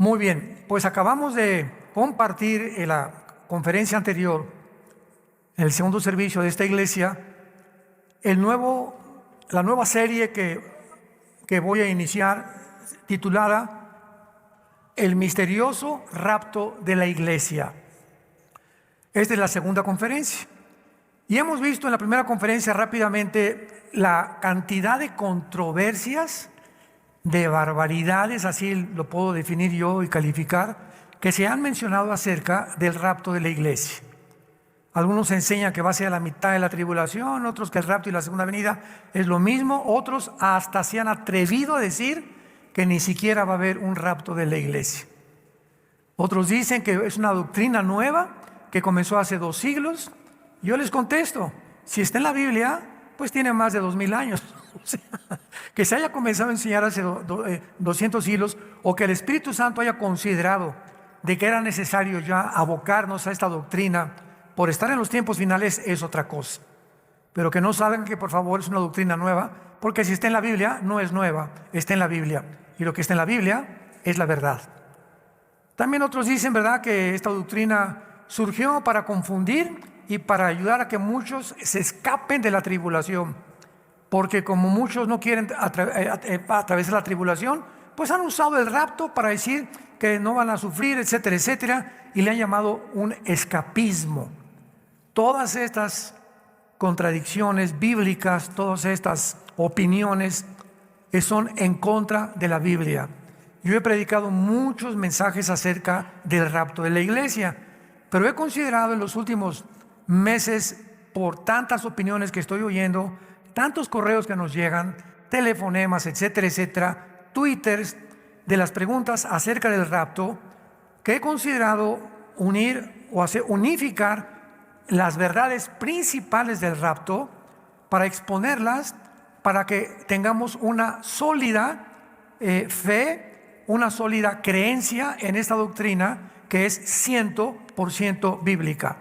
Muy bien, pues acabamos de compartir en la conferencia anterior, en el segundo servicio de esta iglesia, la nueva serie que voy a iniciar, titulada El misterioso rapto de la iglesia. Esta es la segunda conferencia. Y hemos visto en la primera conferencia rápidamente la cantidad de controversias, de barbaridades, así lo puedo definir yo y calificar, que se han mencionado acerca del rapto de la iglesia. Algunos enseñan que va a ser a la mitad de la tribulación, otros que el rapto y la segunda venida es lo mismo, otros hasta se han atrevido a decir que ni siquiera va a haber un rapto de la iglesia. Otros dicen que es una doctrina nueva que comenzó hace 2 siglos. Yo les contesto, si está en la Biblia, pues tiene más de 2000 años. O sea, que se haya comenzado a enseñar hace 200 siglos, o que el Espíritu Santo haya considerado de que era necesario ya abocarnos a esta doctrina por estar en los tiempos finales, es otra cosa. Pero que no salgan que por favor es una doctrina nueva, porque si está en la Biblia, no es nueva, está en la Biblia. Y lo que está en la Biblia es la verdad. También otros dicen, ¿verdad?, que esta doctrina surgió para confundir y para ayudar a que muchos se escapen de la tribulación. Porque como muchos no quieren atravesar la tribulación, pues han usado el rapto para decir que no van a sufrir, etcétera, etcétera, y le han llamado un escapismo. Todas estas contradicciones bíblicas, todas estas opiniones son en contra de la Biblia. Yo he predicado muchos mensajes acerca del rapto de la iglesia, pero he considerado en los últimos meses, por tantas opiniones que estoy oyendo, tantos correos que nos llegan, telefonemas, etcétera, etcétera, twitters de las preguntas acerca del rapto, que he considerado unir o unificar las verdades principales del rapto para exponerlas, para que tengamos una sólida fe, una sólida creencia en esta doctrina que es 100% bíblica.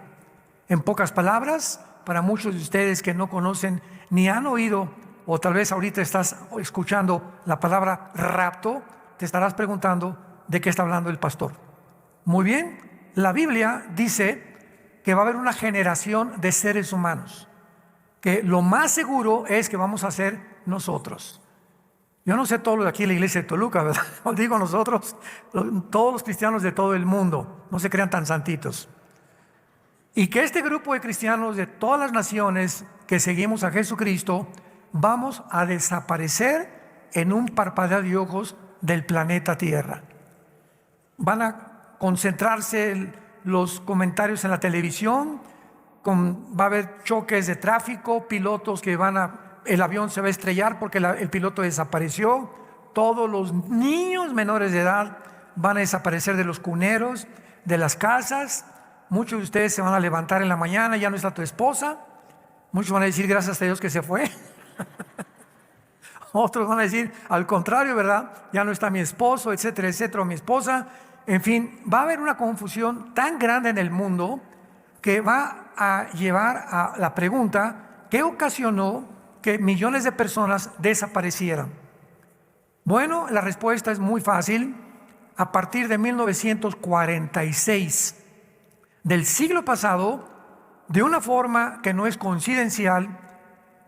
En pocas palabras, para muchos de ustedes que no conocen ni han oído, o tal vez ahorita estás escuchando la palabra rapto, te estarás preguntando de qué está hablando el pastor. Muy bien, la Biblia dice que va a haber una generación de seres humanos, que lo más seguro es que vamos a ser nosotros. Yo no sé todo lo de aquí en la iglesia de Toluca, ¿verdad? Digo nosotros, todos los cristianos de todo el mundo, no se crean tan santitos. Y que este grupo de cristianos de todas las naciones que seguimos a Jesucristo, vamos a desaparecer en un parpadeo de ojos del planeta Tierra. Van a concentrarse los comentarios en la televisión, va a haber choques de tráfico, pilotos que el avión se va a estrellar porque el piloto desapareció, todos los niños menores de edad van a desaparecer de los cuneros, de las casas. Muchos de ustedes se van a levantar en la mañana, ya no está tu esposa. Muchos van a decir, gracias a Dios que se fue. Otros van a decir, al contrario, ¿verdad? Ya no está mi esposo, etcétera, etcétera, o mi esposa. En fin, va a haber una confusión tan grande en el mundo que va a llevar a la pregunta, ¿qué ocasionó que millones de personas desaparecieran? Bueno, la respuesta es muy fácil. A partir de 1946, del siglo pasado, de una forma que no es coincidencial,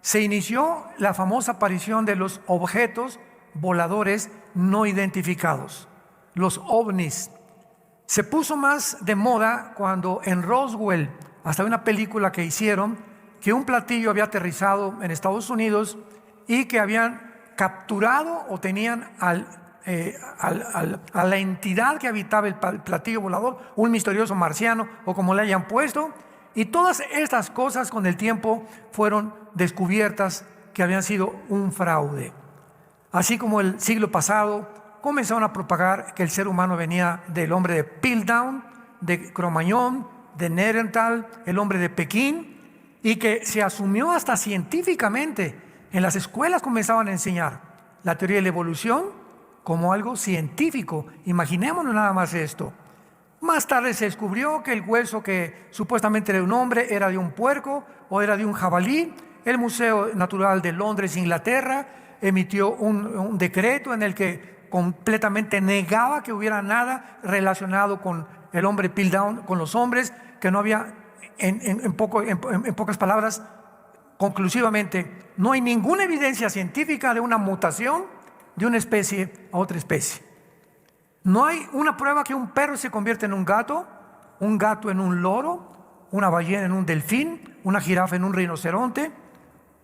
se inició la famosa aparición de los objetos voladores no identificados, los ovnis. Se puso más de moda cuando en Roswell, hasta una película que hicieron, que un platillo había aterrizado en Estados Unidos y que habían capturado o tenían a la entidad que habitaba el platillo volador, un misterioso marciano o como le hayan puesto, y todas estas cosas con el tiempo fueron descubiertas que habían sido un fraude. Así como el siglo pasado comenzaron a propagar que el ser humano venía del hombre de Piltdown, de Cromañón, de Neandertal, el hombre de Pekín, y que se asumió hasta científicamente. En las escuelas comenzaban a enseñar la teoría de la evolución como algo científico. Imaginémonos nada más esto. Más tarde se descubrió que el hueso que supuestamente era de un hombre era de un puerco o era de un jabalí. El Museo Natural de Londres, Inglaterra, emitió un decreto en el que completamente negaba que hubiera nada relacionado con el hombre Piltdown, con los hombres, que no había, en pocas palabras, conclusivamente, no hay ninguna evidencia científica de una mutación de una especie a otra especie. No hay una prueba que un perro se convierta en un gato en un loro, una ballena en un delfín, una jirafa en un rinoceronte,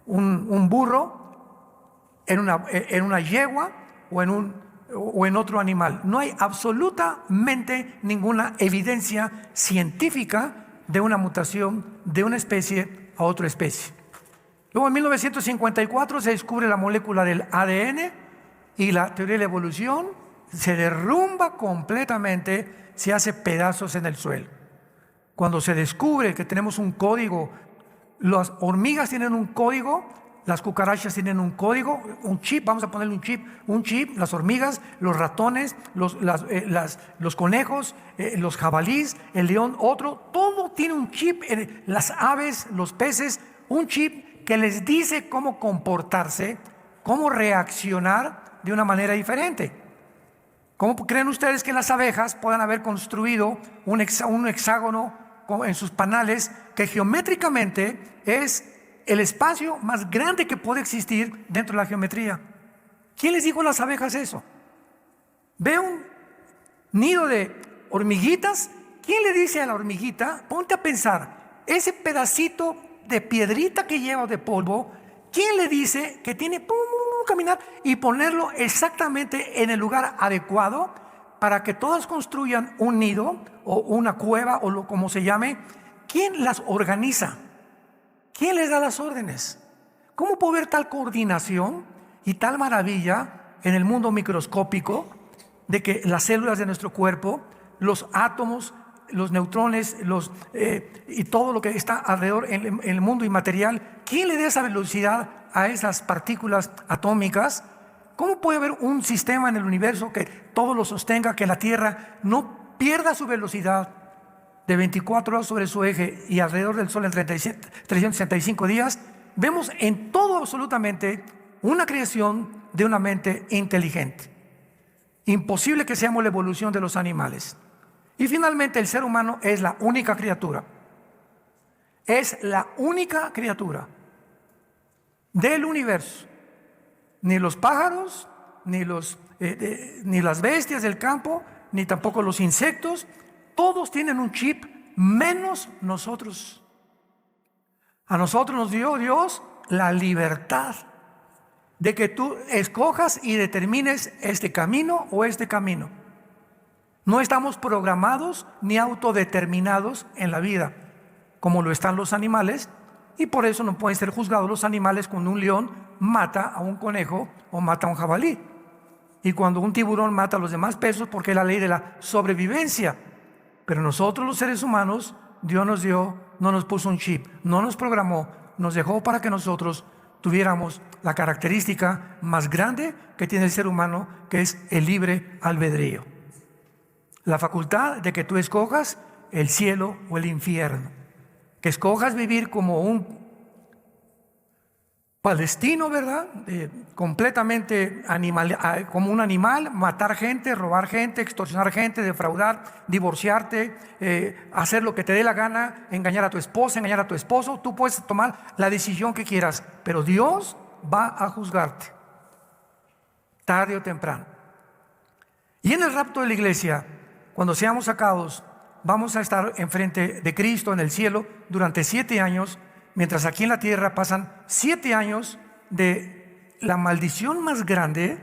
un burro en una yegua o en otro animal. No hay absolutamente ninguna evidencia científica de una mutación de una especie a otra especie. Luego en 1954 se descubre la molécula del ADN y la teoría de la evolución se derrumba completamente, se hace pedazos en el suelo. Cuando se descubre que tenemos un código, las hormigas tienen un código, las cucarachas tienen un código, un chip, vamos a ponerle un chip, las hormigas, los ratones, los conejos, los jabalíes, el león, otro, todo tiene un chip, las aves, los peces, un chip que les dice cómo comportarse, cómo reaccionar de una manera diferente. ¿Cómo creen ustedes que las abejas puedan haber construido un hexágono en sus panales que geométricamente es el espacio más grande que puede existir dentro de la geometría? ¿Quién les dijo a las abejas eso? Ve un nido de hormiguitas. ¿Quién le dice a la hormiguita, ponte a pensar, ese pedacito de piedrita que lleva de polvo, quién le dice que tiene que caminar y ponerlo exactamente en el lugar adecuado para que todas construyan un nido o una cueva o como se llame? ¿Quién las organiza? ¿Quién les da las órdenes? ¿Cómo puede haber tal coordinación y tal maravilla en el mundo microscópico de que las células de nuestro cuerpo, los átomos, los neutrones, y todo lo que está alrededor en el mundo inmaterial, quién le da esa velocidad a esas partículas atómicas? ¿Cómo puede haber un sistema en el universo que todo lo sostenga, que la Tierra no pierda su velocidad de 24 horas sobre su eje y alrededor del Sol en 365 días? Vemos en todo absolutamente una creación de una mente inteligente. Imposible que seamos la evolución de los animales. Y finalmente el ser humano es la única criatura. Es la única criatura del universo. Ni los pájaros, ni las bestias del campo, ni tampoco los insectos, todos tienen un chip, menos nosotros. A nosotros nos dio Dios la libertad de que tú escojas y determines este camino o este camino. No estamos programados ni autodeterminados en la vida, como lo están los animales, y por eso no pueden ser juzgados los animales cuando un león mata a un conejo o mata a un jabalí, y cuando un tiburón mata a los demás peces, porque es la ley de la sobrevivencia. Pero nosotros los seres humanos, Dios nos dio, no nos puso un chip, no nos programó, nos dejó para que nosotros tuviéramos la característica más grande que tiene el ser humano, que es el libre albedrío. La facultad de que tú escojas el cielo o el infierno, que escojas vivir como un palestino, ¿verdad? Completamente como un animal, matar gente, robar gente, extorsionar gente, defraudar, divorciarte, hacer lo que te dé la gana, engañar a tu esposa, engañar a tu esposo. Tú puedes tomar la decisión que quieras, pero Dios va a juzgarte, tarde o temprano. Y en el rapto de la iglesia, cuando seamos sacados, vamos a estar enfrente de Cristo en el cielo durante 7 años, mientras aquí en la tierra pasan 7 años de la maldición más grande,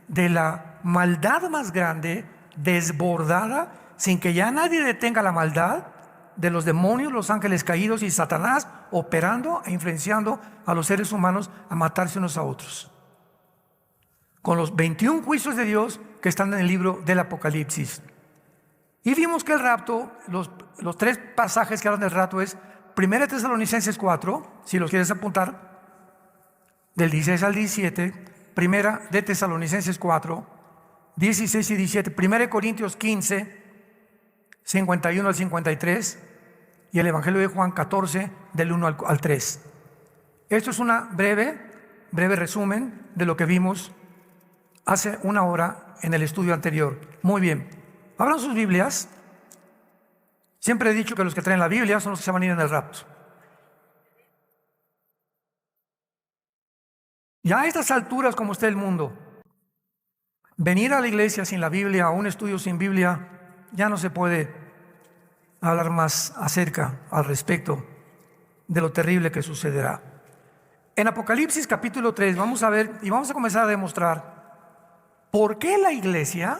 de la maldad más grande, desbordada, sin que ya nadie detenga la maldad de los demonios, los ángeles caídos y Satanás operando e influenciando a los seres humanos a matarse unos a otros. Con los 21 juicios de Dios que están en el libro del Apocalipsis. Y vimos que el rapto, los 3 pasajes que hablan del rapto es 1 Tesalonicenses 4, si los quieres apuntar, del 16 al 17, 1 de Tesalonicenses 4, 16 y 17, 1 Corintios 15, 51 al 53, y el Evangelio de Juan 14, del 1 al 3. Esto es una breve resumen de lo que vimos hace una hora en el estudio anterior. Muy bien. Abran sus Biblias. Siempre he dicho que los que traen la Biblia son los que se van a ir en el rapto. Ya a estas alturas, como está el mundo, venir a la iglesia sin la Biblia, a un estudio sin Biblia, ya no se puede hablar más al respecto de lo terrible que sucederá. En Apocalipsis capítulo 3 vamos a ver y vamos a comenzar a demostrar por qué la iglesia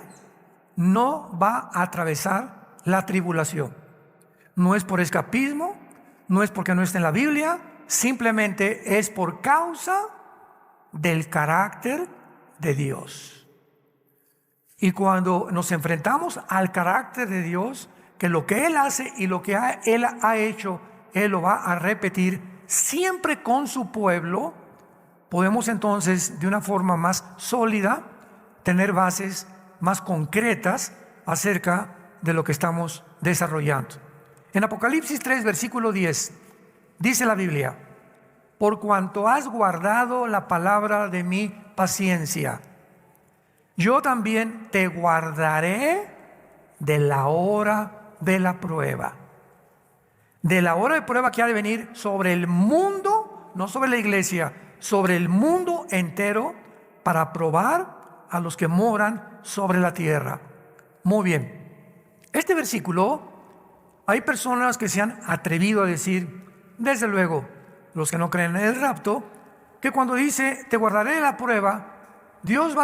no va a atravesar la tribulación. No es por escapismo, no es porque no esté en la Biblia, simplemente es por causa del carácter de Dios. Y cuando nos enfrentamos al carácter de Dios, que lo que Él hace y lo que Él ha hecho, Él lo va a repetir siempre con su pueblo, podemos entonces de una forma más sólida tener bases más concretas acerca de lo que estamos desarrollando. En Apocalipsis 3, versículo 10, dice la Biblia: por cuanto has guardado la palabra de mi paciencia, yo también te guardaré de la hora de la prueba. De la hora de prueba que ha de venir sobre el mundo, no sobre la iglesia, sobre el mundo entero, para probar a los que moran sobre la tierra. Muy bien. Este versículo, hay personas que se han atrevido a decir, desde luego, los que no creen en el rapto, que cuando dice te guardaré de la prueba, Dios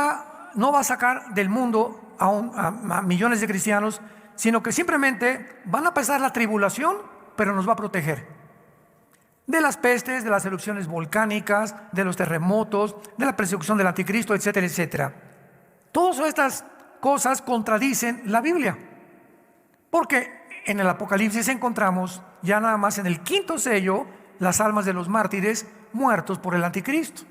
no va a sacar del mundo a millones de cristianos, sino que simplemente van a pasar la tribulación, pero nos va a proteger de las pestes, de las erupciones volcánicas, de los terremotos, de la persecución del anticristo, etcétera, etcétera. Todas estas cosas contradicen la Biblia, porque en el Apocalipsis encontramos ya nada más en el quinto sello las almas de los mártires muertos por el anticristo.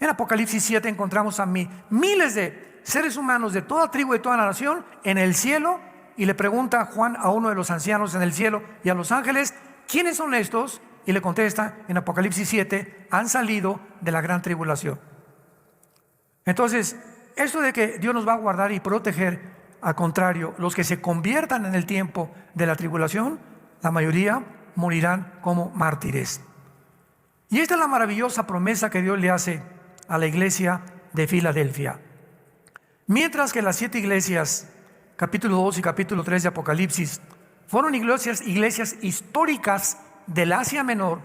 En Apocalipsis 7 encontramos a miles de seres humanos de toda tribu y de toda nación en el cielo, y le pregunta Juan a uno de los ancianos en el cielo y a los ángeles, ¿quiénes son estos? Y le contesta en Apocalipsis 7, han salido de la gran tribulación. Entonces, esto de que Dios nos va a guardar y proteger, al contrario, los que se conviertan en el tiempo de la tribulación, la mayoría morirán como mártires. Y esta es la maravillosa promesa que Dios le hace a la iglesia de Filadelfia. Mientras que las 7 iglesias, capítulo 2 y capítulo 3 de Apocalipsis, fueron iglesias históricas del Asia Menor,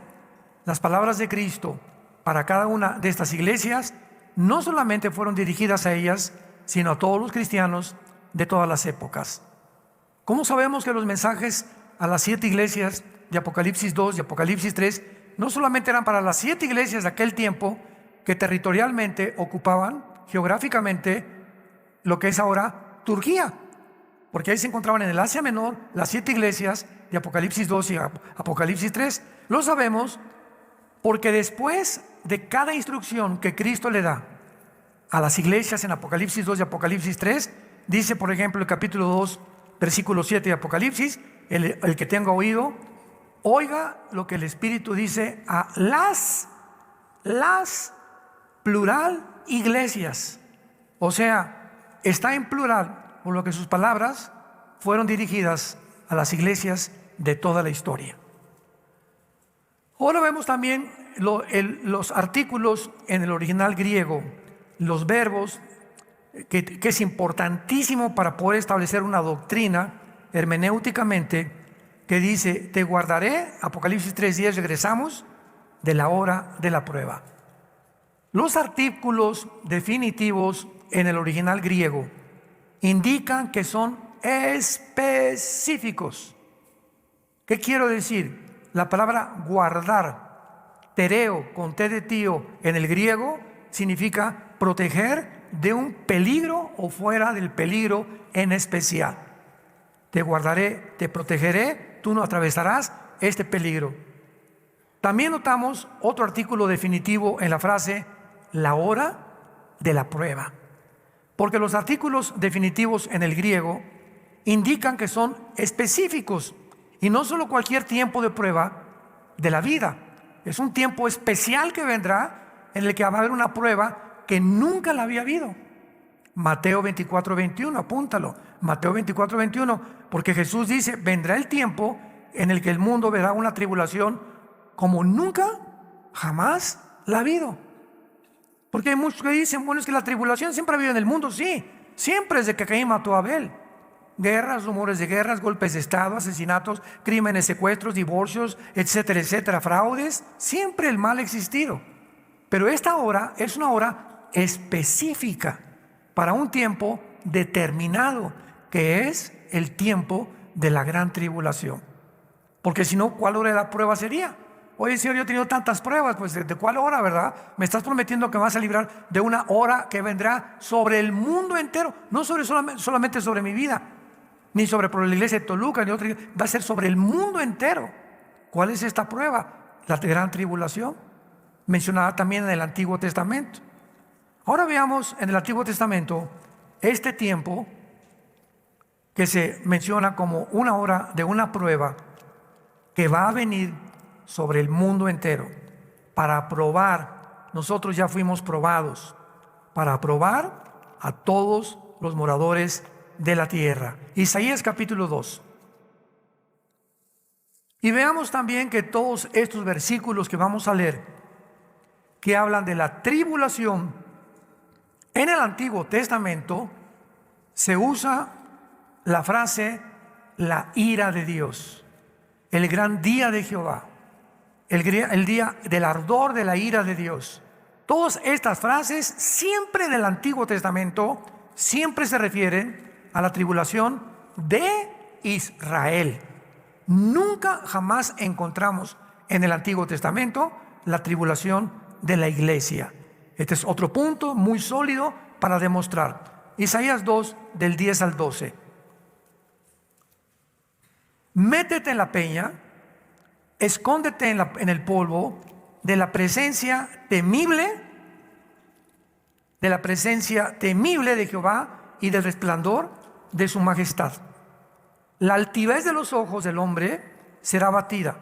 las palabras de Cristo para cada una de estas iglesias no solamente fueron dirigidas a ellas, sino a todos los cristianos de todas las épocas. ¿Cómo sabemos que los mensajes a las 7 iglesias de Apocalipsis 2 y Apocalipsis 3 no solamente eran para las 7 iglesias de aquel tiempo que territorialmente ocupaban geográficamente lo que es ahora Turquía? Porque ahí se encontraban en el Asia Menor las 7 iglesias de Apocalipsis 2 y Apocalipsis 3. Lo sabemos porque después de cada instrucción que Cristo le da a las iglesias en Apocalipsis 2 y Apocalipsis 3, dice, por ejemplo, el capítulo 2, versículo 7 de Apocalipsis, el que tenga oído, oiga lo que el Espíritu dice a las plural iglesias. O sea, está en plural, por lo que sus palabras fueron dirigidas a las iglesias de toda la historia. Ahora vemos también los artículos en el original griego, los verbos, que es importantísimo para poder establecer una doctrina hermenéuticamente, que dice, te guardaré, Apocalipsis 3:10, regresamos, de la hora de la prueba. Los artículos definitivos en el original griego indican que son específicos. ¿Qué quiero decir? La palabra guardar, tereo con T de tío en el griego, significa proteger de un peligro o fuera del peligro en especial. Te guardaré, te protegeré, tú no atravesarás este peligro. También notamos otro artículo definitivo en la frase, la hora de la prueba. Porque los artículos definitivos en el griego indican que son específicos y no solo cualquier tiempo de prueba de la vida. Es un tiempo especial que vendrá en el que va a haber una prueba que nunca la había habido. Mateo 24, 21, apúntalo. Mateo 24, 21, porque Jesús dice, vendrá el tiempo en el que el mundo verá una tribulación como nunca, jamás la ha habido. Porque hay muchos que dicen, bueno, es que la tribulación siempre ha habido en el mundo. Sí, siempre desde que Caín mató a Abel. Guerras, rumores de guerras, golpes de estado, asesinatos, crímenes, secuestros, divorcios, etcétera, etcétera, fraudes. Siempre el mal ha existido. Pero esta hora es una hora específica para un tiempo determinado, que es el tiempo de la gran tribulación. Porque si no, ¿cuál hora de la prueba sería? Oye, Señor, yo he tenido tantas pruebas, pues ¿de cuál hora, verdad? Me estás prometiendo que me vas a librar de una hora que vendrá sobre el mundo entero, no solamente sobre mi vida, ni sobre la iglesia de Toluca, ni otra, va a ser sobre el mundo entero. ¿Cuál es esta prueba? La gran tribulación, mencionada también en el Antiguo Testamento. Ahora veamos en el Antiguo Testamento este tiempo que se menciona como una hora de una prueba que va a venir sobre el mundo entero para probar. Nosotros ya fuimos probados, para probar a todos los moradores de la tierra. Isaías capítulo 2. Y veamos también que todos estos versículos que vamos a leer, que hablan de la tribulación, en el Antiguo Testamento se usa la frase la ira de Dios, el gran día de Jehová, el día del ardor de la ira de Dios. Todas estas frases siempre del Antiguo Testamento siempre se refieren a la tribulación de Israel. Nunca jamás encontramos en el Antiguo Testamento la tribulación de la iglesia. Este es otro punto muy sólido para demostrar. Isaías 2, del 10 al 12. Métete en la peña, escóndete en el polvo de la presencia temible de Jehová y del resplandor de su majestad. La altivez de los ojos del hombre será abatida,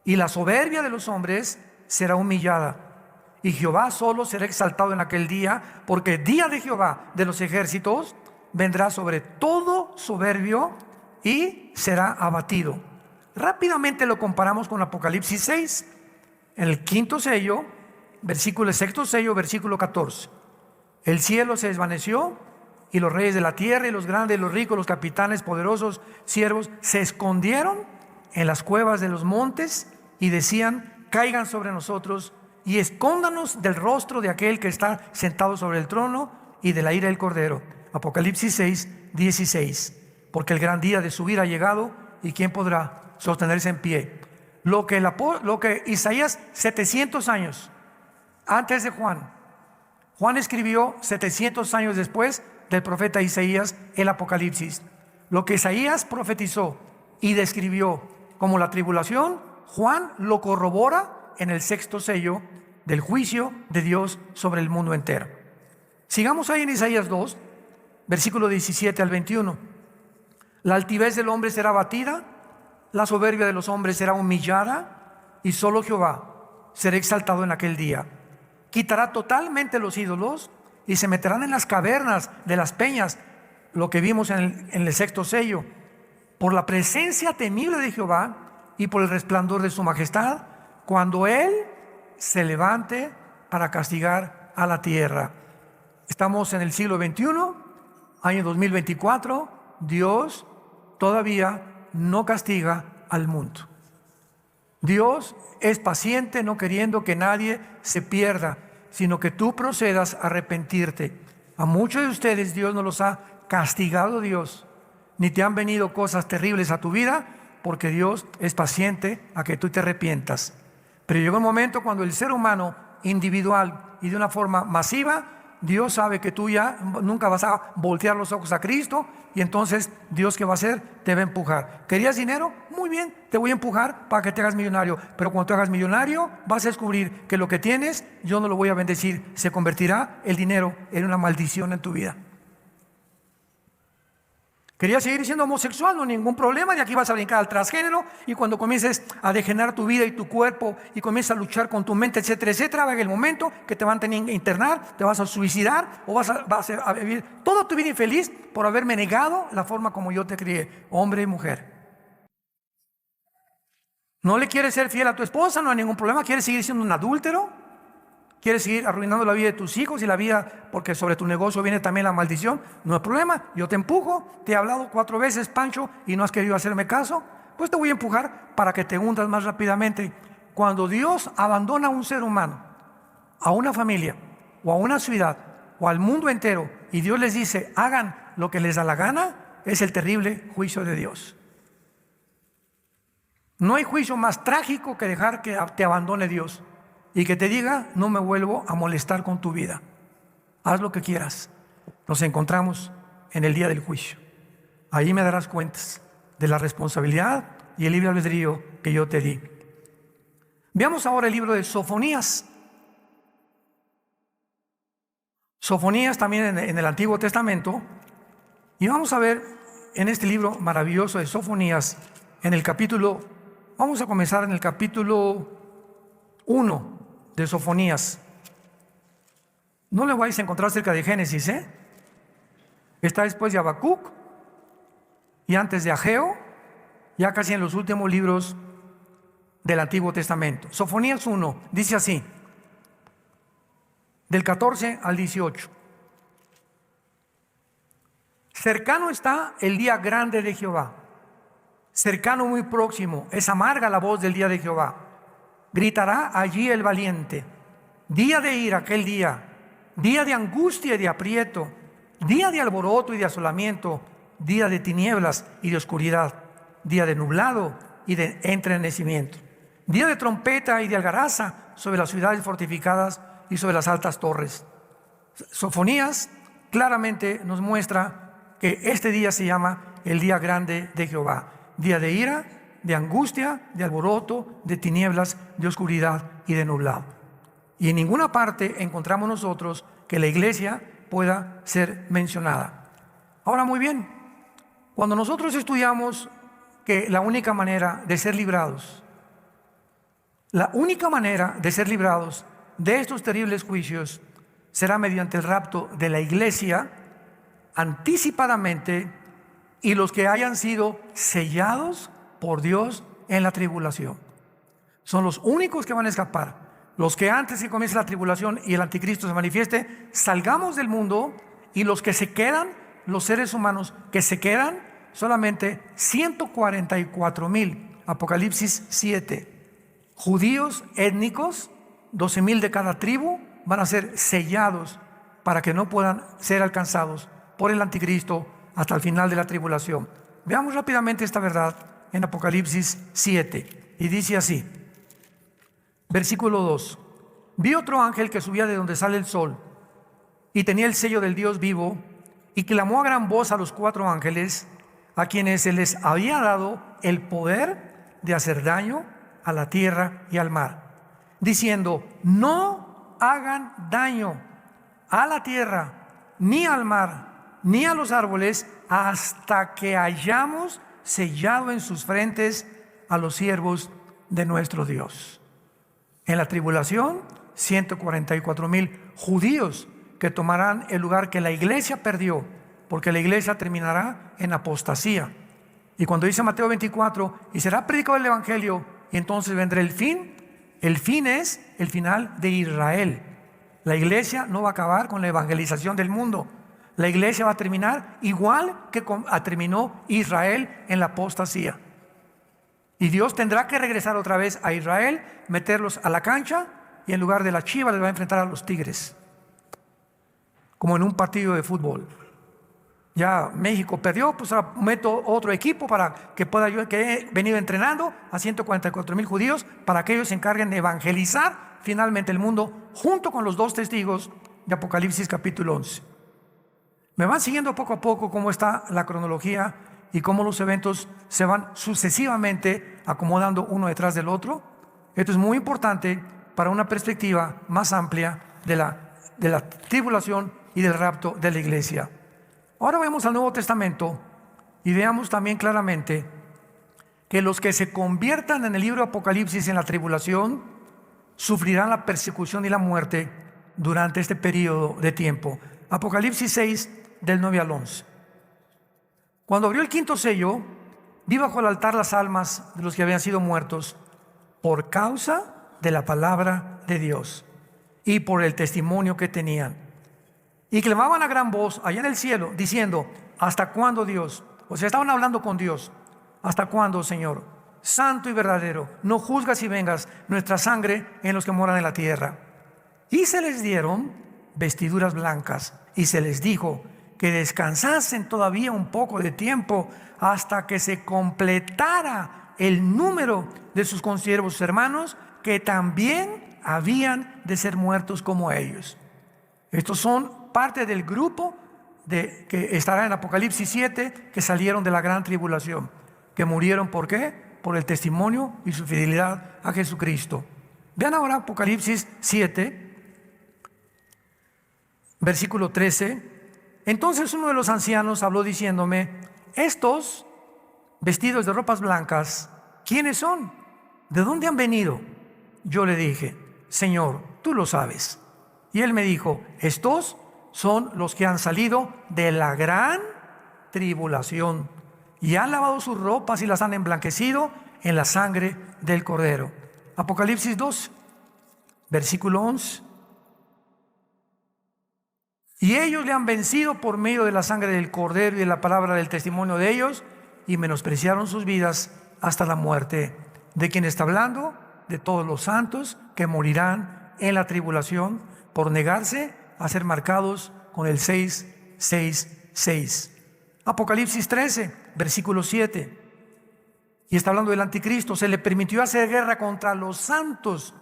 y la soberbia de los hombres será humillada. Y Jehová solo será exaltado en aquel día, porque el día de Jehová de los ejércitos vendrá sobre todo soberbio y será abatido. Rápidamente lo comparamos con Apocalipsis 6, en el quinto sello, sexto sello, versículo 14. El cielo se desvaneció, y los reyes de la tierra, y los grandes, los ricos, los capitanes, poderosos, siervos, se escondieron en las cuevas de los montes y decían, caigan sobre nosotros y escóndanos del rostro de aquel que está sentado sobre el trono y de la ira del Cordero. Apocalipsis 6, 16. Porque el gran día de su ira ha llegado, y ¿quién podrá sostenerse en pie? Lo que Isaías 700 años antes de Juan escribió 700 años después del profeta Isaías el Apocalipsis. Lo que Isaías profetizó y describió como la tribulación, Juan lo corrobora en el sexto sello del juicio de Dios sobre el mundo entero. Sigamos ahí en Isaías 2, versículo 17 al 21. La altivez del hombre será abatida, la soberbia de los hombres será humillada, y solo Jehová será exaltado en aquel día. Quitará totalmente los ídolos y se meterán en las cavernas de las peñas, lo que vimos en el sexto sello, por la presencia temible de Jehová y por el resplandor de su majestad, cuando Él se levante para castigar a la tierra. Estamos en el siglo XXI, año 2024, Dios todavía no castiga al mundo. Dios es paciente, no queriendo que nadie se pierda, sino que tú procedas a arrepentirte. A muchos de ustedes Dios no los ha castigado, ni te han venido cosas terribles a tu vida, porque Dios es paciente a que tú te arrepientas. Pero llegó un momento cuando el ser humano individual y de una forma masiva, Dios sabe que tú ya nunca vas a voltear los ojos a Cristo, y entonces Dios, ¿qué va a hacer? Te va a empujar. ¿Querías dinero? Muy bien, te voy a empujar para que te hagas millonario. Pero cuando te hagas millonario, vas a descubrir que lo que tienes, yo no lo voy a bendecir. Se convertirá el dinero en una maldición en tu vida. Querías seguir siendo homosexual, no hay ningún problema, de aquí vas a brincar al transgénero, y cuando comiences a degenerar tu vida y tu cuerpo y comiences a luchar con tu mente, etcétera, etcétera, va a llegar el momento que te van a tener que internar, te vas a suicidar o vas a vivir toda tu vida infeliz por haberme negado la forma como yo te crié, hombre y mujer. ¿No le quieres ser fiel a tu esposa? No hay ningún problema. ¿Quieres seguir siendo un adúltero? ¿Quieres seguir arruinando la vida de tus hijos y la vida, porque sobre tu negocio viene también la maldición? No hay problema, yo te empujo. Te he hablado 4 veces, Pancho, y no has querido hacerme caso. Pues te voy a empujar para que te hundas más rápidamente. Cuando Dios abandona a un ser humano, a una familia, o a una ciudad, o al mundo entero, y Dios les dice, hagan lo que les da la gana, es el terrible juicio de Dios. No hay juicio más trágico que dejar que te abandone Dios y que te diga, no me vuelvo a molestar con tu vida. Haz lo que quieras. Nos encontramos en el día del juicio. Ahí me darás cuentas de la responsabilidad y el libre albedrío que yo te di. Veamos ahora el libro de Sofonías. Sofonías también en el Antiguo Testamento. Y vamos a ver en este libro maravilloso de Sofonías, en el capítulo, vamos a comenzar en el capítulo 1 de Sofonías. No le vais a encontrar cerca de Génesis, Está después de Habacuc y antes de Ageo, ya casi en los últimos libros del Antiguo Testamento. Sofonías 1 dice así, del 14 al 18. Cercano está el día grande de Jehová, cercano muy próximo, es amarga la voz del día de Jehová. Gritará allí el valiente, día de ira aquel día, día de angustia y de aprieto, día de alboroto y de asolamiento, día de tinieblas y de oscuridad, día de nublado y de entrenecimiento, día de trompeta y de algaraza sobre las ciudades fortificadas y sobre las altas torres. Sofonías claramente nos muestra que este día se llama el día grande de Jehová, día de ira, de angustia, de alboroto, de tinieblas, de oscuridad y de nublado. Y en ninguna parte encontramos nosotros que la iglesia pueda ser mencionada. Ahora, muy bien, cuando nosotros estudiamos que la única manera de ser librados, de estos terribles juicios será mediante el rapto de la iglesia anticipadamente, y los que hayan sido sellados por Dios en la tribulación. Son los únicos que van a escapar. Los que antes que comience la tribulación y el anticristo se manifieste, salgamos del mundo, y los que se quedan, los seres humanos que se quedan, solamente 144,000, Apocalipsis 7, judíos étnicos, 12,000 de cada tribu, van a ser sellados para que no puedan ser alcanzados por el anticristo hasta el final de la tribulación. Veamos rápidamente esta verdad en Apocalipsis 7, y dice así, versículo 2: vi otro ángel que subía de donde sale el sol, y tenía el sello del Dios vivo, y clamó a gran voz a los 4 ángeles, a quienes se les había dado el poder de hacer daño a la tierra y al mar, diciendo, no hagan daño a la tierra, ni al mar, ni a los árboles, hasta que hayamos sellado en sus frentes a los siervos de nuestro Dios. En la tribulación, 144,000 judíos que tomarán el lugar que la iglesia perdió, porque la iglesia terminará en apostasía. Y cuando dice Mateo 24, y será predicado el evangelio, y entonces vendrá el fin es el final de Israel. La iglesia no va a acabar con la evangelización del mundo. La iglesia va a terminar igual que terminó Israel en la apostasía. Y Dios tendrá que regresar otra vez a Israel, meterlos a la cancha, y en lugar de la chiva les va a enfrentar a los tigres, como en un partido de fútbol. Ya México perdió, pues ahora meto otro equipo para que pueda yo, que he venido entrenando a 144,000 judíos, para que ellos se encarguen de evangelizar finalmente el mundo, junto con los 2 testigos de Apocalipsis capítulo 11. Me van siguiendo poco a poco cómo está la cronología y cómo los eventos se van sucesivamente acomodando uno detrás del otro. Esto es muy importante para una perspectiva más amplia de la tribulación y del rapto de la iglesia. Ahora vamos al Nuevo Testamento, Y veamos también claramente que los que se conviertan en el libro de Apocalipsis en la tribulación sufrirán la persecución y la muerte durante este periodo de tiempo. Apocalipsis 6, del 9 al 11. Cuando abrió el quinto sello, vi bajo el altar las almas de los que habían sido muertos por causa de la palabra de Dios y por el testimonio que tenían. Y clamaban a gran voz allá en el cielo, diciendo: ¿hasta cuándo, Dios? O sea, estaban hablando con Dios. ¿Hasta cuándo, Señor, santo y verdadero, no juzgas y vengas nuestra sangre en los que moran en la tierra? Y se les dieron vestiduras blancas, y se les dijo que descansasen todavía un poco de tiempo hasta que se completara el número de sus consiervos hermanos, que también habían de ser muertos como ellos. Estos son parte del grupo que estará en Apocalipsis 7, que salieron de la gran tribulación, que murieron. ¿Por qué? Por el testimonio y su fidelidad a Jesucristo. Vean ahora Apocalipsis 7, versículo 13. Entonces uno de los ancianos habló diciéndome: estos vestidos de ropas blancas, ¿quiénes son? ¿De dónde han venido? Yo le dije: Señor, tú lo sabes. Y él me dijo: estos son los que han salido de la gran tribulación y han lavado sus ropas y las han emblanquecido en la sangre del Cordero. Apocalipsis 2, versículo 11. Y ellos le han vencido por medio de la sangre del Cordero y de la palabra del testimonio de ellos, y menospreciaron sus vidas hasta la muerte. ¿De quién está hablando? De todos los santos que morirán en la tribulación por negarse a ser marcados con el 666. Apocalipsis 13, versículo 7. Y está hablando del anticristo. Se le permitió hacer guerra contra los santos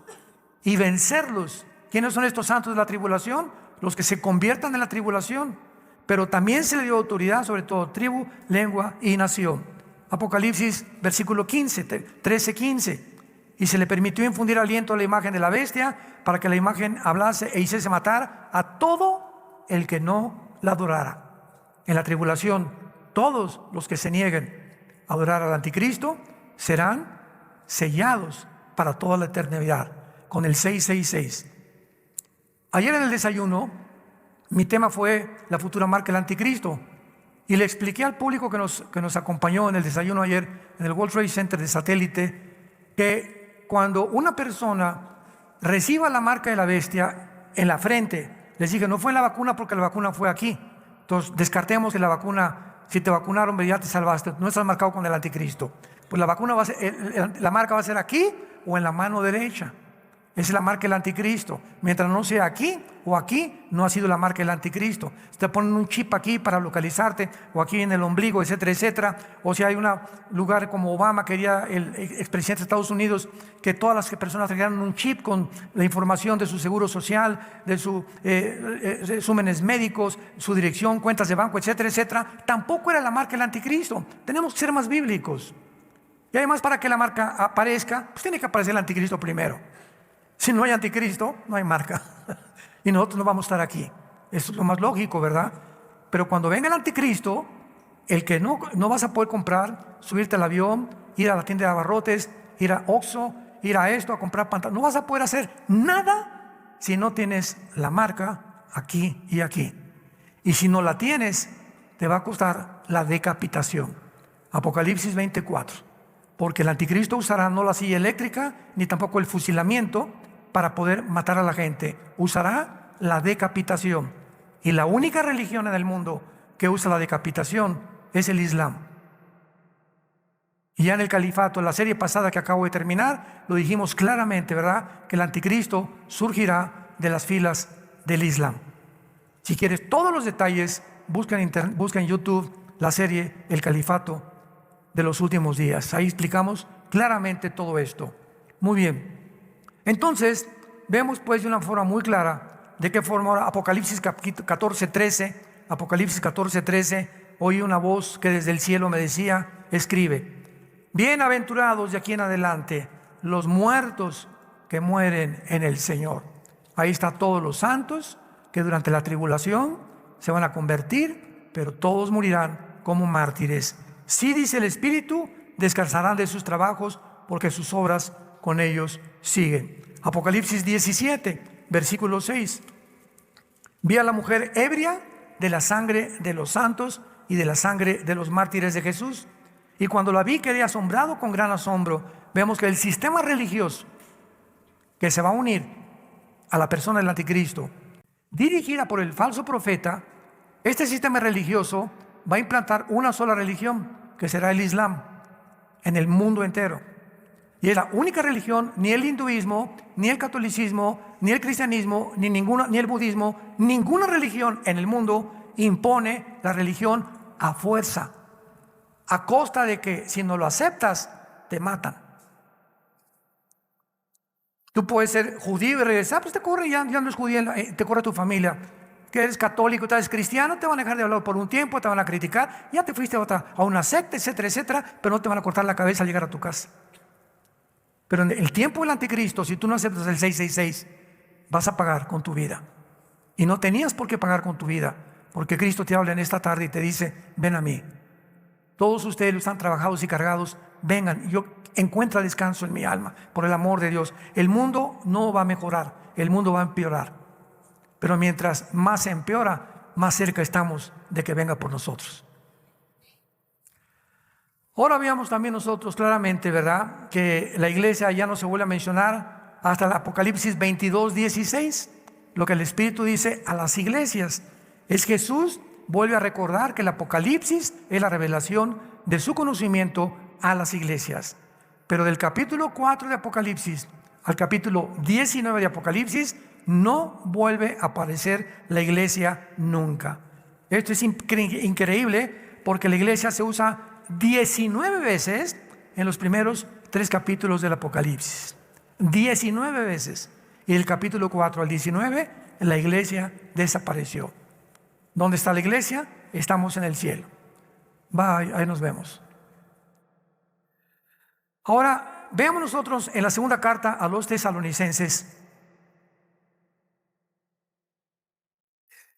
y vencerlos. ¿Quiénes son estos santos de la tribulación? Los que se conviertan en la tribulación. Pero también se le dio autoridad sobre todo tribu, lengua y nación. Apocalipsis versículo 15, 13, 15. Y se le permitió infundir aliento a la imagen de la bestia, para que la imagen hablase e hiciese matar a todo el que no la adorara. En la tribulación, todos los que se nieguen a adorar al anticristo serán sellados para toda la eternidad con el 666. Ayer en el desayuno, mi tema fue la futura marca del anticristo, y le expliqué al público que nos acompañó en el desayuno ayer en el World Trade Center de Satélite, que cuando una persona reciba la marca de la bestia en la frente, les dije: no fue en la vacuna, porque la vacuna fue aquí. Entonces descartemos que la vacuna, si te vacunaron, ya te salvaste, no estás marcado con el anticristo. Pues la vacuna va a ser, la marca va a ser aquí o en la mano derecha. Esa es la marca del anticristo. Mientras no sea aquí o aquí, no ha sido la marca del anticristo. Si te ponen un chip aquí para localizarte, o aquí en el ombligo, etcétera, etcétera. O si hay un lugar como Obama, quería el expresidente de Estados Unidos, que todas las personas trajeran un chip con la información de su seguro social, de sus resúmenes médicos, su dirección, cuentas de banco, etcétera, etcétera. Tampoco era la marca del anticristo. Tenemos que ser más bíblicos. Y además, para que la marca aparezca, pues tiene que aparecer el anticristo primero. Si no hay anticristo, no hay marca. Y nosotros no vamos a estar aquí. Eso es lo más lógico, ¿verdad? Pero cuando venga el anticristo, el que no vas a poder comprar, subirte al avión, ir a la tienda de abarrotes, ir a Oxxo, ir a esto, a comprar pantalones. No vas a poder hacer nada si no tienes la marca aquí y aquí. Y si no la tienes, te va a costar la decapitación. Apocalipsis 24. Porque el anticristo usará no la silla eléctrica, ni tampoco el fusilamiento para poder matar a la gente. Usará la decapitación. Y la única religión en el mundo que usa la decapitación es el Islam. Y ya en el califato, en la serie pasada que acabo de terminar, lo dijimos claramente, ¿verdad? Que el anticristo surgirá de las filas del Islam. Si quieres todos los detalles, busca en YouTube la serie El Califato de los últimos días. Ahí explicamos claramente todo esto. Muy bien. Entonces, vemos pues de una forma muy clara de qué forma ahora Apocalipsis 14:13, Apocalipsis 14:13, oí una voz que desde el cielo me decía: escribe, bienaventurados de aquí en adelante los muertos que mueren en el Señor. Ahí está todos los santos que durante la tribulación se van a convertir, pero todos morirán como mártires. Sí, dice el Espíritu, descansarán de sus trabajos, porque sus obras con ellos siguen. Apocalipsis 17, versículo 6. Vi a la mujer ebria de la sangre de los santos y de la sangre de los mártires de Jesús. Y cuando la vi quedé asombrado con gran asombro. Vemos que el sistema religioso que se va a unir a la persona del anticristo, dirigida por el falso profeta, este sistema religioso va a implantar una sola religión, que será el Islam, en el mundo entero. Y es la única religión, ni el hinduismo, ni el catolicismo, ni el cristianismo, ni el budismo, ninguna religión en el mundo impone la religión a fuerza, a costa de que si no lo aceptas, te matan. Tú puedes ser judío y regresar, pues te corre, ya no es judío, te corre tu familia. Que eres católico, eres cristiano, te van a dejar de hablar por un tiempo, te van a criticar, ya te fuiste a una secta, etcétera, etcétera, pero no te van a cortar la cabeza al llegar a tu casa. Pero en el tiempo del anticristo, si tú no aceptas el 666, vas a pagar con tu vida. Y no tenías por qué pagar con tu vida, porque Cristo te habla en esta tarde y te dice: ven a mí. Todos ustedes los están trabajados y cargados, vengan, yo encuentra descanso en mi alma, por el amor de Dios. El mundo no va a mejorar, el mundo va a empeorar. Pero mientras más se empeora, más cerca estamos de que venga por nosotros. Ahora veamos también nosotros claramente, ¿verdad?, que la iglesia ya no se vuelve a mencionar hasta el Apocalipsis 22, 16. Lo que el Espíritu dice a las iglesias es: Jesús vuelve a recordar que el Apocalipsis es la revelación de su conocimiento a las iglesias. Pero del capítulo 4 de Apocalipsis al capítulo 19 de Apocalipsis no vuelve a aparecer la iglesia nunca. Esto es increíble, porque la iglesia se usa 19 veces en los primeros 3 capítulos del Apocalipsis. 19 veces. Y del capítulo 4 al 19 la iglesia desapareció. ¿Dónde está la iglesia? Estamos en el cielo. Ahí nos vemos. Ahora, veamos nosotros en la segunda carta a los tesalonicenses.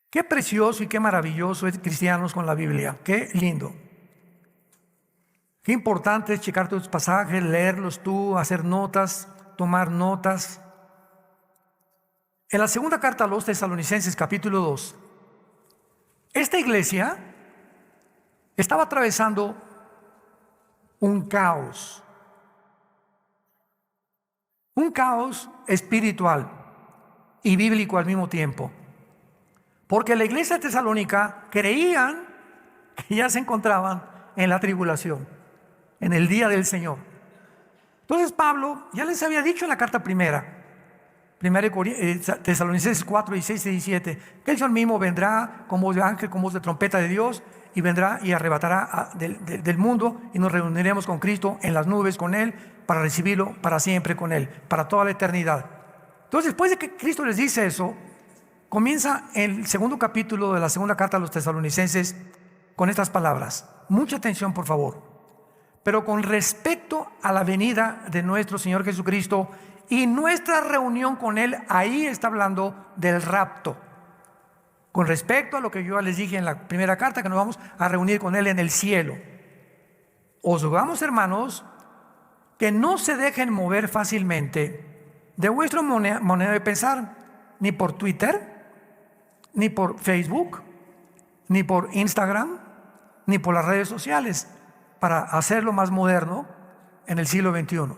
Qué precioso y qué maravilloso es cristianos con la Biblia. Qué lindo. Qué importante es checar tus pasajes, leerlos tú, hacer notas, tomar notas. En la segunda carta a los tesalonicenses, capítulo 2, esta iglesia estaba atravesando un caos espiritual y bíblico al mismo tiempo. Porque la iglesia de Tesalónica creían que ya se encontraban en la tribulación, en el día del Señor. Entonces Pablo ya les había dicho en la carta primera Tesalonicenses 4, 16 y 17, que el Señor mismo vendrá con voz de ángel, con voz de trompeta de Dios, y vendrá y arrebatará del mundo, y nos reuniremos con Cristo en las nubes con Él, para recibirlo para siempre con Él, para toda la eternidad. Entonces, después de que Cristo les dice eso, comienza el segundo capítulo de la segunda carta a los tesalonicenses con estas palabras. Mucha atención, por favor. Pero con respecto a la venida de nuestro Señor Jesucristo y nuestra reunión con Él, ahí está hablando del rapto. Con respecto a lo que yo les dije en la primera carta, que nos vamos a reunir con Él en el cielo. Os rogamos, hermanos, que no se dejen mover fácilmente de vuestra manera de pensar, ni por Twitter, ni por Facebook, ni por Instagram, ni por las redes sociales, para hacerlo más moderno en el siglo XXI.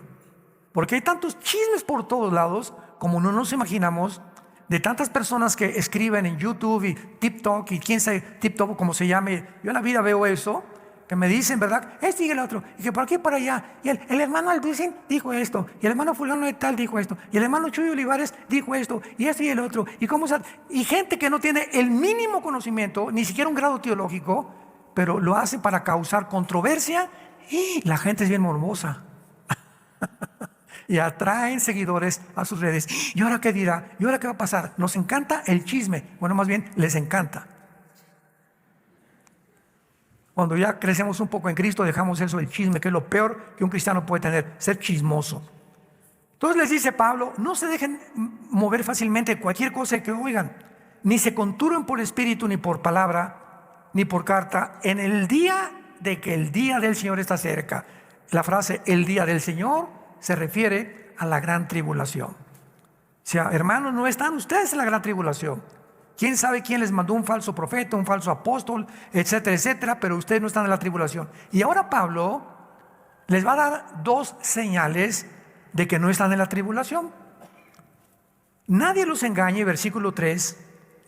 Porque hay tantos chismes por todos lados, como no nos imaginamos, de tantas personas que escriben en YouTube y TikTok, y quién sabe TikTok como se llame. Yo en la vida veo eso, que me dicen, ¿verdad? Este y el otro, y que por aquí y por allá, y el hermano Alducin dijo esto, y el hermano fulano de tal dijo esto, y el hermano Chuy Olivares dijo esto, y este y el otro, y gente que no tiene el mínimo conocimiento, ni siquiera un grado teológico, pero lo hace para causar controversia, y la gente es bien morbosa. Y atraen seguidores a sus redes. ¿Y ahora qué dirá? ¿Y ahora qué va a pasar? Nos encanta el chisme. Bueno, más bien les encanta. Cuando ya crecemos un poco en Cristo, dejamos eso del chisme, que es lo peor que un cristiano puede tener, ser chismoso. Entonces les dice Pablo: no se dejen mover fácilmente cualquier cosa que oigan, ni se conturben por espíritu, ni por palabra, ni por carta, en el día de que el día del Señor está cerca. La frase el día del Señor se refiere a la gran tribulación. O sea, hermanos, no están ustedes en la gran tribulación. ¿Quién sabe quién les mandó un falso profeta, un falso apóstol, etcétera, etcétera? Pero ustedes no están en la tribulación. Y ahora Pablo les va a dar dos señales de que no están en la tribulación. Nadie los engañe, versículo 3,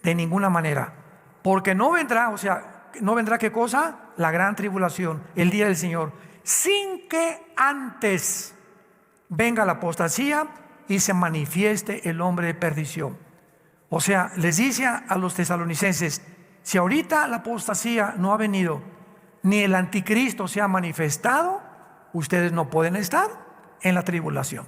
de ninguna manera. Porque no vendrá, o sea, no vendrá ¿qué cosa? La gran tribulación, el día del Señor, sin que antes venga la apostasía y se manifieste el hombre de perdición. O sea, les dice a los tesalonicenses, si ahorita la apostasía no ha venido, ni el anticristo se ha manifestado, ustedes no pueden estar en la tribulación.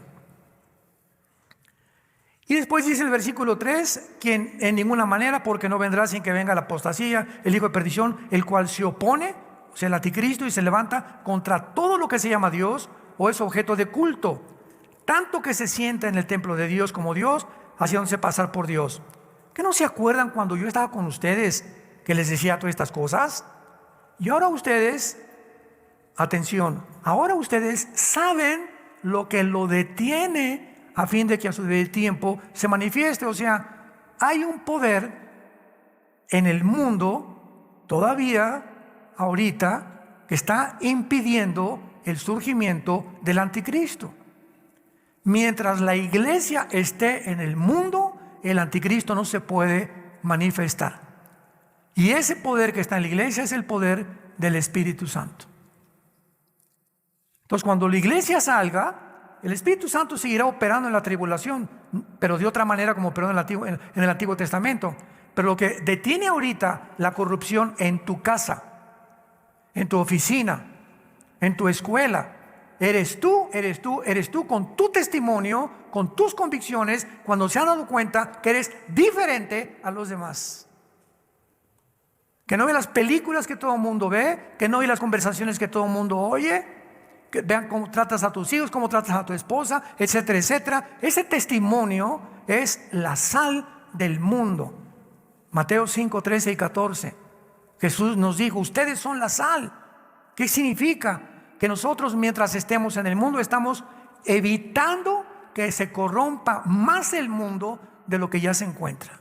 Y después dice el versículo 3, que en ninguna manera, porque no vendrá sin que venga la apostasía, el hijo de perdición, el cual se opone, o sea, el anticristo, y se levanta contra todo lo que se llama Dios o es objeto de culto, tanto que se sienta en el templo de Dios como Dios, haciéndose pasar por Dios. ¿Que no se acuerdan cuando yo estaba con ustedes que les decía todas estas cosas? Y ahora ustedes, atención, ahora ustedes saben lo que lo detiene a fin de que a su debido tiempo se manifieste. O sea, hay un poder en el mundo todavía, ahorita, que está impidiendo el surgimiento del anticristo. Mientras la iglesia esté en el mundo, el anticristo no se puede manifestar. Y ese poder que está en la iglesia es el poder del Espíritu Santo. Entonces, cuando la iglesia salga, el Espíritu Santo seguirá operando en la tribulación, pero de otra manera como operó en el Antiguo Testamento. Pero lo que detiene ahorita la corrupción en tu casa, en tu oficina, en tu escuela, eres tú con tu testimonio, con tus convicciones, cuando se han dado cuenta que eres diferente a los demás. Que no ve las películas que todo el mundo ve, que no ve las conversaciones que todo el mundo oye, que vean cómo tratas a tus hijos, cómo tratas a tu esposa, etcétera, etcétera. Ese testimonio es la sal del mundo. Mateo 5, 13 y 14. Jesús nos dijo, ustedes son la sal. ¿Qué significa? Que nosotros mientras estemos en el mundo estamos evitando que se corrompa más el mundo de lo que ya se encuentra.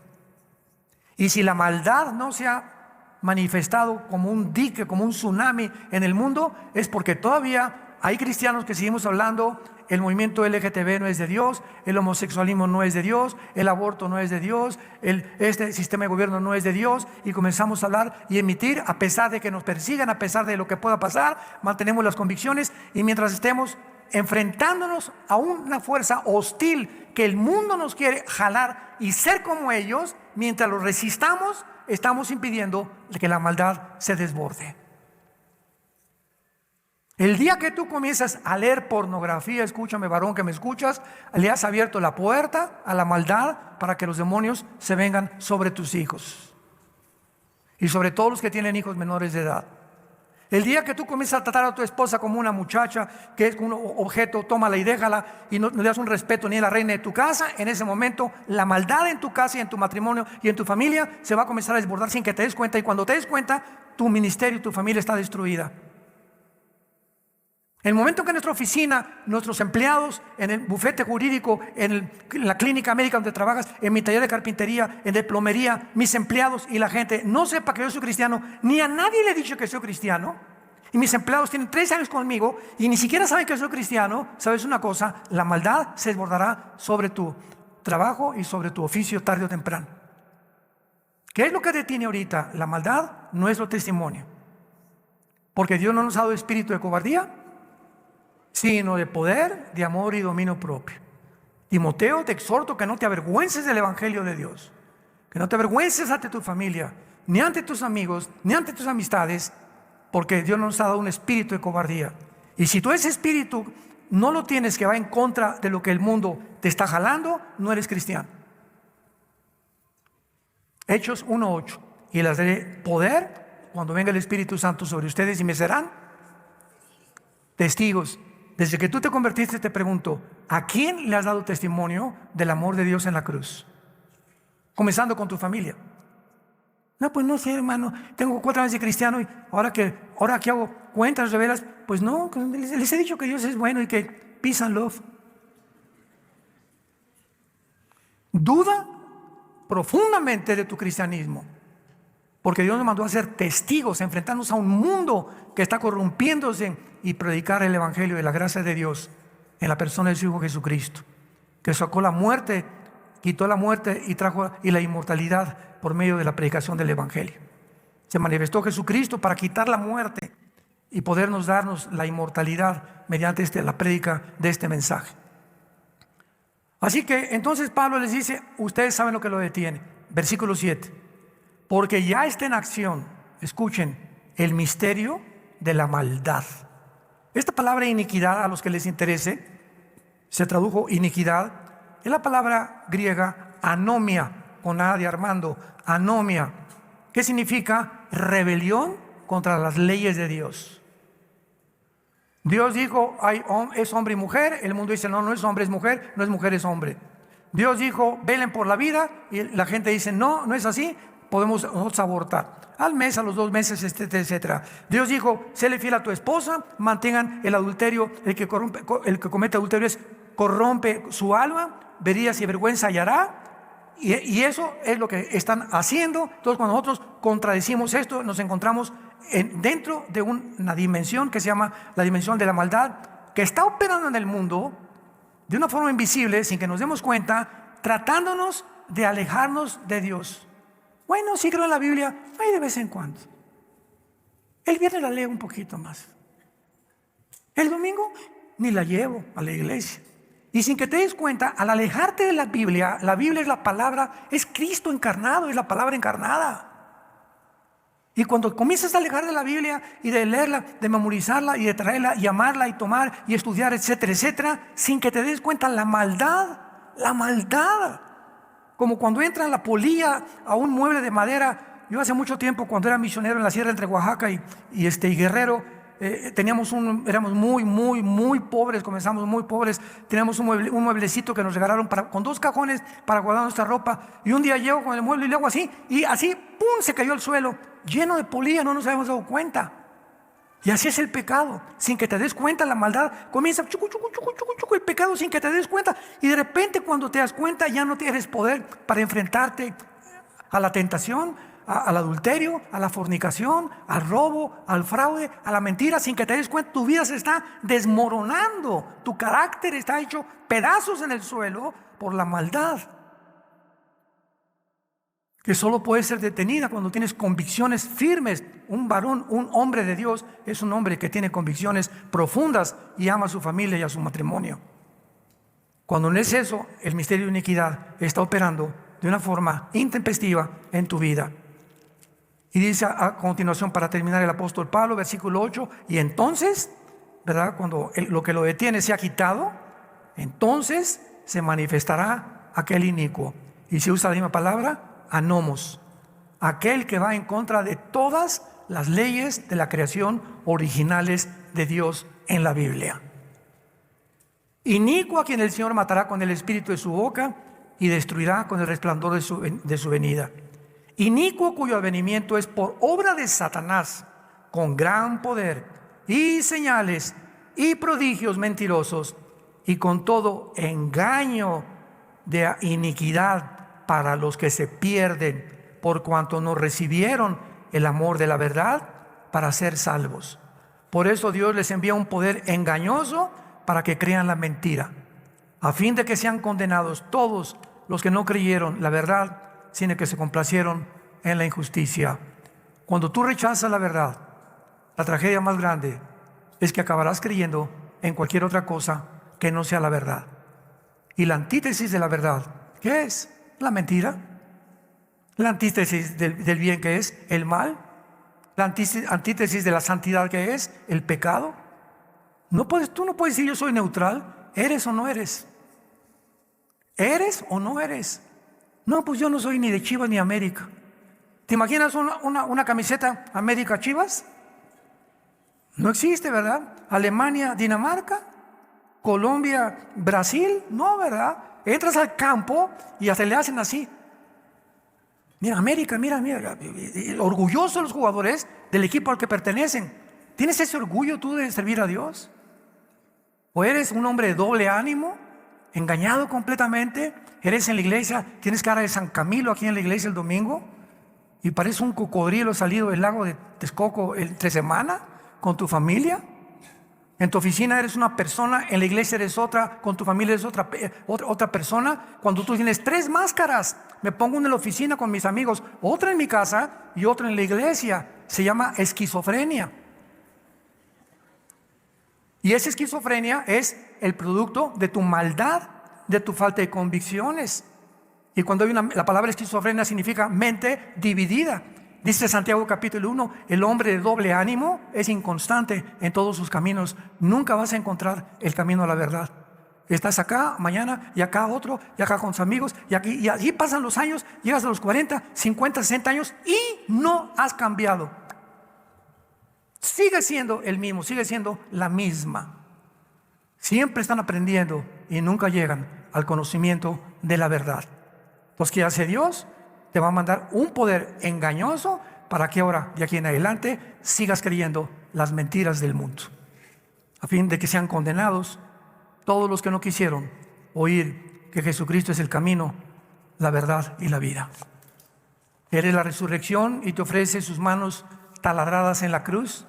Y si la maldad no se ha manifestado como un dique, como un tsunami en el mundo, es porque todavía hay cristianos que seguimos hablando, el movimiento LGTB no es de Dios, el homosexualismo no es de Dios, el aborto no es de Dios, este sistema de gobierno no es de Dios, y comenzamos a hablar y emitir, a pesar de que nos persigan, a pesar de lo que pueda pasar, mantenemos las convicciones, y mientras estemos enfrentándonos a una fuerza hostil que el mundo nos quiere jalar y ser como ellos, mientras lo resistamos, estamos impidiendo que la maldad se desborde. El día que tú comienzas a leer pornografía, escúchame varón que me escuchas, le has abierto la puerta a la maldad para que los demonios se vengan sobre tus hijos y sobre todos los que tienen hijos menores de edad. El día que tú comienzas a tratar a tu esposa como una muchacha, que es un objeto, tómala y déjala, y no le das un respeto ni a la reina de tu casa, en ese momento la maldad en tu casa y en tu matrimonio y en tu familia se va a comenzar a desbordar sin que te des cuenta, y cuando te des cuenta, tu ministerio y tu familia está destruida. En el momento que en nuestra oficina, nuestros empleados, en el bufete jurídico, en la clínica médica donde trabajas, en mi taller de carpintería, en de plomería, mis empleados y la gente no sepa que yo soy cristiano, ni a nadie le he dicho que soy cristiano, y mis empleados tienen 3 años conmigo y ni siquiera saben que soy cristiano, ¿sabes una cosa? La maldad se desbordará sobre tu trabajo y sobre tu oficio tarde o temprano. ¿Qué es lo que detiene ahorita? La maldad, nuestro testimonio. Porque Dios no nos ha dado espíritu de cobardía, sino de poder, de amor y dominio propio. Timoteo, te exhorto que no te avergüences del evangelio de Dios, que no te avergüences ante tu familia, ni ante tus amigos, ni ante tus amistades, porque Dios no nos ha dado un espíritu de cobardía. Y si tú ese espíritu no lo tienes, que va en contra de lo que el mundo te está jalando, no eres cristiano. Hechos 1:8. Y les daré poder cuando venga el Espíritu Santo sobre ustedes y me serán testigos. Desde que tú te convertiste, te pregunto, ¿a quién le has dado testimonio del amor de Dios en la cruz? Comenzando con tu familia. No, pues no sé, hermano, tengo 4 años de cristiano y ahora que hago cuentas, revelas, pues no, les he dicho que Dios es bueno y que peace and love. Duda profundamente de tu cristianismo, porque Dios nos mandó a ser testigos, enfrentarnos a un mundo que está corrompiéndose y predicar el evangelio de la gracia de Dios en la persona de su Hijo Jesucristo, que sacó la muerte, quitó la muerte y trajo la inmortalidad por medio de la predicación del evangelio. Se manifestó Jesucristo para quitar la muerte y podernos darnos la inmortalidad mediante la prédica de este mensaje. Así que entonces Pablo les dice, ustedes saben lo que lo detiene. Versículo 7. Porque ya está en acción, escuchen, el misterio de la maldad. Esta palabra iniquidad, a los que les interese, se tradujo iniquidad, es la palabra griega anomia, con A de Armando, anomia, que significa rebelión contra las leyes de Dios. Dios dijo, es hombre y mujer, el mundo dice, no, no es hombre, es mujer, no es mujer, es hombre. Dios dijo, velen por la vida, y la gente dice, no, no es así, podemos nosotros abortar. Al mes, a los 2 meses, etcétera. Dios dijo, séle fiel a tu esposa, mantengan el adulterio, el que comete adulterio corrompe su alma, verías y vergüenza hallará. Y eso es lo que están haciendo. Entonces, cuando nosotros contradecimos esto, nos encontramos dentro de una dimensión que se llama la dimensión de la maldad, que está operando en el mundo de una forma invisible, sin que nos demos cuenta, tratándonos de alejarnos de Dios. Bueno, sí creo en la Biblia, ahí de vez en cuando. El viernes la leo un poquito más. El domingo ni la llevo a la iglesia. Y sin que te des cuenta, al alejarte de la Biblia es la palabra, es Cristo encarnado, es la palabra encarnada. Y cuando comienzas a alejar de la Biblia y de leerla, de memorizarla y de traerla y amarla y tomar y estudiar, etcétera, etcétera, sin que te des cuenta la maldad, como cuando entra la polilla a un mueble de madera. Yo hace mucho tiempo, cuando era misionero en la sierra entre Oaxaca y Guerrero, éramos muy pobres, comenzamos muy pobres. Teníamos un mueblecito que nos regalaron con 2 cajones para guardar nuestra ropa. Y un día llego con el mueble y le hago así, y así, ¡pum!, se cayó al suelo, lleno de polilla, no nos habíamos dado cuenta. Y así es el pecado, sin que te des cuenta, la maldad comienza, chucu, el pecado sin que te des cuenta. Y de repente, cuando te das cuenta, ya no tienes poder para enfrentarte a la tentación, al adulterio, a la fornicación, al robo, al fraude, a la mentira. Sin que te des cuenta, tu vida se está desmoronando, tu carácter está hecho pedazos en el suelo por la maldad, que solo puede ser detenida cuando tienes convicciones firmes. Un varón, un hombre de Dios, es un hombre que tiene convicciones profundas y ama a su familia y a su matrimonio. Cuando no es eso, el misterio de iniquidad está operando de una forma intempestiva en tu vida. Y dice a continuación, para terminar, el apóstol Pablo, versículo 8, y entonces, ¿verdad?, cuando lo que lo detiene se ha quitado, entonces se manifestará aquel inicuo. Y se usa la misma palabra, anomos, aquel que va en contra de todas las leyes de la creación originales de Dios en la Biblia. Inicuo a quien el Señor matará con el espíritu de su boca y destruirá con el resplandor de su venida. Inicuo cuyo advenimiento es por obra de Satanás, con gran poder y señales y prodigios mentirosos, y con todo engaño de iniquidad para los que se pierden, por cuanto no recibieron el amor de la verdad para ser salvos. Por eso Dios les envía un poder engañoso para que crean la mentira, a fin de que sean condenados todos los que no creyeron la verdad, sino que se complacieron en la injusticia. Cuando tú rechazas la verdad, la tragedia más grande es que acabarás creyendo en cualquier otra cosa que no sea la verdad. Y la antítesis de la verdad, ¿qué es? La mentira. La antítesis del bien, ¿qué es? El mal. La antítesis de la santidad, ¿qué es? El pecado. Tú no puedes decir yo soy neutral. ¿Eres o no eres? ¿Eres o no eres? No, pues yo no soy ni de Chivas ni América. ¿Te imaginas una camiseta América Chivas? No existe, ¿verdad? Alemania, Dinamarca, Colombia, Brasil, no, ¿verdad? Entras al campo y hasta le hacen así. Mira, América, mira, orgullosos los jugadores del equipo al que pertenecen. ¿Tienes ese orgullo tú de servir a Dios? ¿O eres un hombre de doble ánimo, engañado completamente? ¿Eres en la iglesia, tienes cara de San Camilo aquí en la iglesia el domingo y pareces un cocodrilo salido del lago de Texcoco entre semana con tu familia? En tu oficina eres una persona, en la iglesia eres otra, con tu familia eres otra persona. Cuando tú tienes 3 máscaras, me pongo una en la oficina con mis amigos, otra en mi casa y otra en la iglesia. Se llama esquizofrenia. Y esa esquizofrenia es el producto de tu maldad, de tu falta de convicciones. Y cuando hay la palabra esquizofrenia significa mente dividida. Dice Santiago capítulo 1, el hombre de doble ánimo es inconstante en todos sus caminos. Nunca vas a encontrar el camino a la verdad. Estás acá mañana y acá otro y acá con tus amigos y allí pasan los años, llegas a los 40, 50, 60 años y no has cambiado. Sigue siendo el mismo, sigue siendo la misma. Siempre están aprendiendo y nunca llegan al conocimiento de la verdad. Entonces, ¿qué hace Dios? Te va a mandar un poder engañoso para que ahora, de aquí en adelante, sigas creyendo las mentiras del mundo, a fin de que sean condenados todos los que no quisieron oír que Jesucristo es el camino, la verdad y la vida. Él es la resurrección y te ofrece sus manos taladradas en la cruz,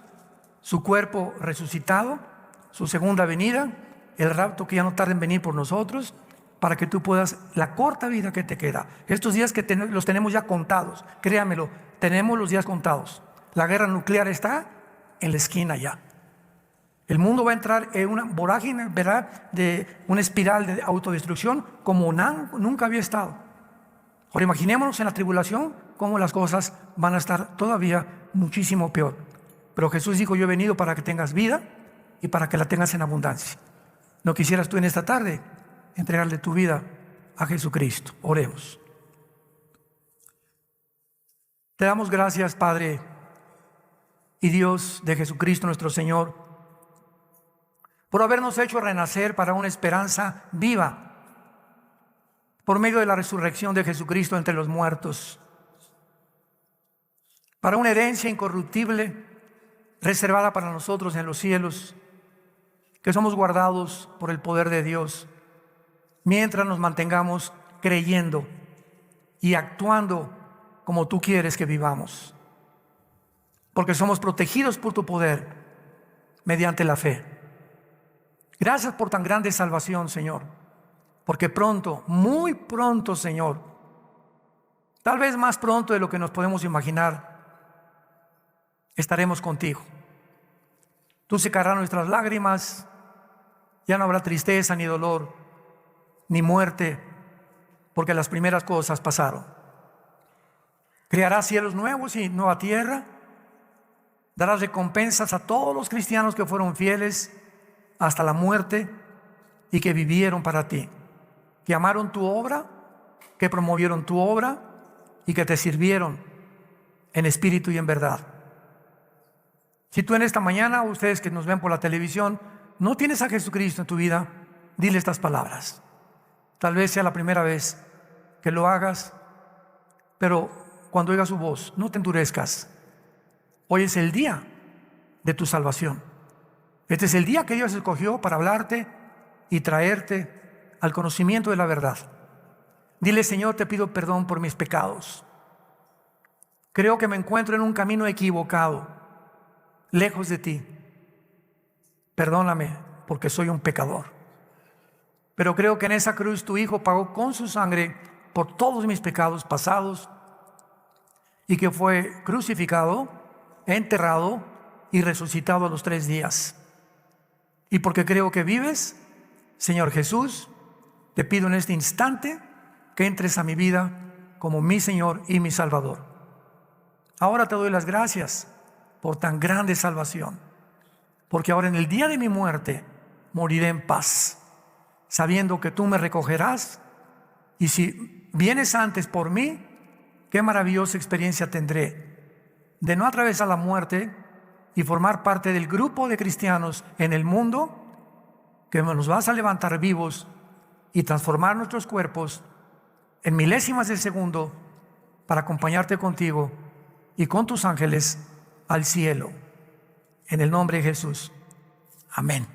su cuerpo resucitado, su segunda venida, el rapto que ya no tarda en venir por nosotros, para que tú puedas, la corta vida que te queda, estos días que los tenemos ya contados, créamelo, tenemos los días contados. La guerra nuclear está en la esquina ya. El mundo va a entrar en una vorágine, ¿verdad?, de una espiral de autodestrucción como nunca había estado. Ahora imaginémonos en la tribulación cómo las cosas van a estar todavía muchísimo peor. Pero Jesús dijo, yo he venido para que tengas vida y para que la tengas en abundancia. ¿No quisieras tú en esta tarde entregarle tu vida a Jesucristo? Oremos. Te damos gracias, Padre y Dios de Jesucristo nuestro Señor, por habernos hecho renacer para una esperanza viva por medio de la resurrección de Jesucristo entre los muertos, para una herencia incorruptible reservada para nosotros en los cielos, que somos guardados por el poder de Dios mientras nos mantengamos creyendo y actuando como tú quieres que vivamos, porque somos protegidos por tu poder mediante la fe. Gracias por tan grande salvación, Señor, porque pronto, muy pronto, Señor, tal vez más pronto de lo que nos podemos imaginar, estaremos contigo. Tú secarás nuestras lágrimas, ya no habrá tristeza ni dolor, ni muerte, porque las primeras cosas pasaron. Crearás cielos nuevos y nueva tierra, darás recompensas a todos los cristianos que fueron fieles hasta la muerte y que vivieron para ti, que amaron tu obra, que promovieron tu obra y que te sirvieron en espíritu y en verdad. Si tú en esta mañana, o ustedes que nos ven por la televisión, no tienes a Jesucristo en tu vida, dile estas palabras. Tal vez sea la primera vez que lo hagas, pero cuando oigas su voz, no te endurezcas. Hoy es el día de tu salvación. Este es el día que Dios escogió para hablarte y traerte al conocimiento de la verdad. Dile, Señor, te pido perdón por mis pecados. Creo que me encuentro en un camino equivocado, lejos de ti. Perdóname porque soy un pecador. Pero creo que en esa cruz tu Hijo pagó con su sangre por todos mis pecados pasados y que fue crucificado, enterrado y resucitado a los 3 días. Y porque creo que vives, Señor Jesús, te pido en este instante que entres a mi vida como mi Señor y mi Salvador. Ahora te doy las gracias por tan grande salvación, porque ahora en el día de mi muerte moriré en paz, sabiendo que tú me recogerás, y si vienes antes por mí, qué maravillosa experiencia tendré de no atravesar la muerte y formar parte del grupo de cristianos en el mundo que nos vas a levantar vivos y transformar nuestros cuerpos en milésimas de segundo para acompañarte contigo y con tus ángeles al cielo. En el nombre de Jesús. Amén.